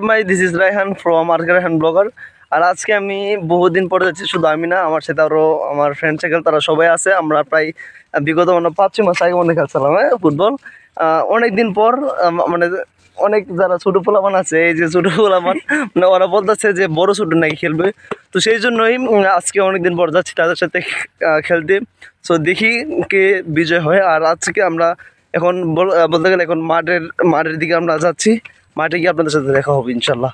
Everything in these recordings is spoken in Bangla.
My this is Raihan from Raihan blogger. আর আজকে আমি বহুদিন পরে যাচ্ছি, শুধু আমি না, আমার সাথে আরও আমার ফ্রেন্ড সার্কেল তারা সবাই আছে। আমরা প্রায় বিগত 5-6 মাস আগে মনে খেলছিলাম ফুটবল। অনেক দিন পর মানে অনেক যারা ছোটো পোলাপান আছে, এই যে ছোটো পোলাপান মানে ওরা বলতেছে যে বড় ছোটো নাকি খেলবে, তো সেই জন্যই আজকে অনেকদিন পর যাচ্ছি তাদের সাথে খেলতে। সো দেখি কে বিজয় হয়। আর আজকে আমরা এখন বলতে গেলে এখন মাঠের দিকে আমরা যাচ্ছি। মাঠে গিয়ে আপনাদের সাথে দেখা হবে ইনশাল্লাহ।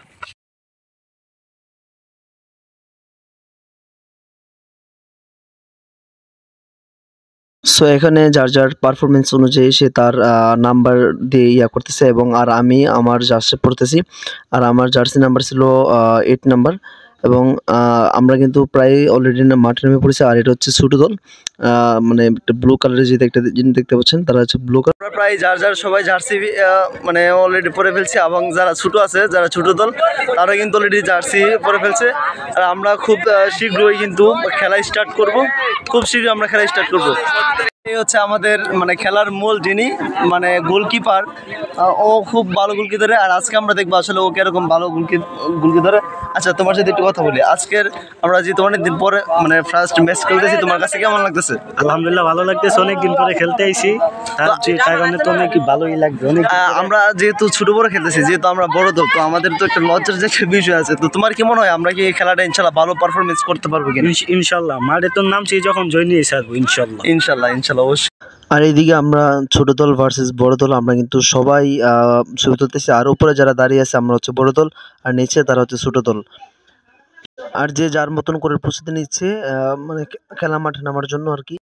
সো এখানে যার যার পারফরমেন্স অনুযায়ী সে তার নাম্বার দিয়ে করতেছে, এবং আর আমি আমার জার্সি পড়তেছি। আর আমার জার্সি নাম্বার ছিল 8 নাম্বার। এবং আমরা কিন্তু প্রায় অলরেডি মাঠে নেমে পড়েছি। আর এটা হচ্ছে ছোটো দল, মানে একটা ব্লু কালারের যে একটা জিনিস দেখতে পাচ্ছেন, তারা হচ্ছে ব্লু কালার। আমরা প্রায় যার সবাই জার্সি মানে অলরেডি পরে ফেলছে, এবং যারা ছোটো আছে, যারা ছোটো দল, তারা কিন্তু অলরেডি জার্সি পরে ফেলছে। আর আমরা খুব শীঘ্রই কিন্তু খেলা স্টার্ট করব, খুব শীঘ্রই আমরা খেলা স্টার্ট করব। এই হচ্ছে আমাদের মানে খেলার মূল যিনি মানে গোলকিপার, ও খুব ভালো গোলকি ধরে। আর আজকে আমরা দেখবো আসলে ও কিরকম ভালো গোলকি ধরে। আচ্ছা, তোমার সাথে একটু কথা বলি। আজকের আমরা যেহেতু অনেকদিন পরে মানে ফার্স্ট ম্যাচ খেলতেছি, তোমার কাছে কেমন লাগতেছে? আলহামদুলিল্লাহ ভালো লাগতেছে, অনেকদিন পরে খেলতে আইছি, তার কারণে তো অনেক ভালোই লাগবে। আমরা যেহেতু ছোট বড় খেলতেছি, যেহেতু আমরা বড় দল, তো আমাদের তো একটা লজ্জার যে একটা বিষয় আছে। তো তোমার কি মনে হয় আমরা কি এই খেলাটা ইনশাল্লাহ ভালো পারফরমেন্স করতে পারবো কিনা? ইনশাল্লাহ, মাঠে তোর নামছি যখন জয় নিয়ে আসবো ইনশাল্লাহ ইনশাল্লাহ অবশ্যই। আর এইদিকে আমরা ছোট দল ভার্সেস বড় দল, আমরা কিন্তু সবাই ছবি তুলতেছি। আর উপরে যারা দাঁড়িয়ে আছে আমরা হচ্ছে বড় দল, আর নিচে তারা হচ্ছে ছোট দল। আর যে যার মতন করে প্রস্তুতি নিচ্ছে মানে খেলা মাঠে নামার জন্য আর কি।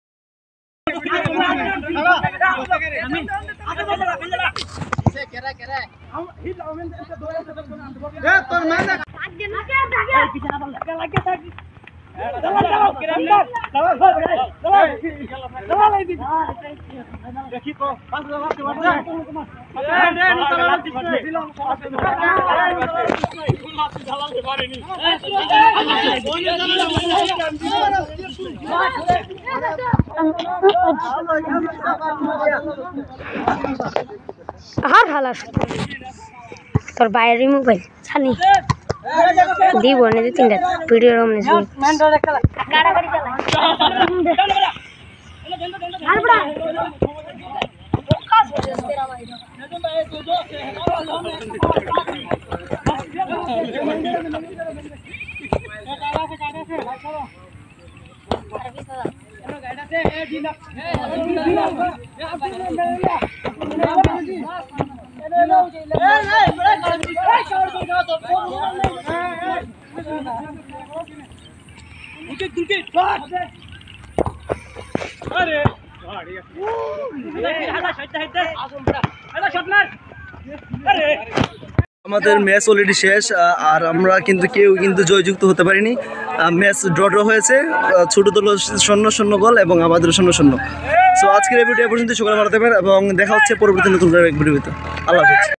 তোর বাইরে মোবাইল ছানি দিব না, দু তিনটা ভিডিও আমাদের ম্যাচ অলরেডি শেষ, আর আমরা কিন্তু কেউ কিন্তু জয়যুক্ত হতে পারিনি। ম্যাচ ড্র হয়েছে, ছোট দল 0-0 গোল এবং আমাদের 0-0। সো আজকের এই ভিডিও পর্যন্ত, সকলে ভালো থাকবেন এবং দেখা হচ্ছে পরবর্তী নতুন ভিডিওতে। আল্লাহ হাফেজ।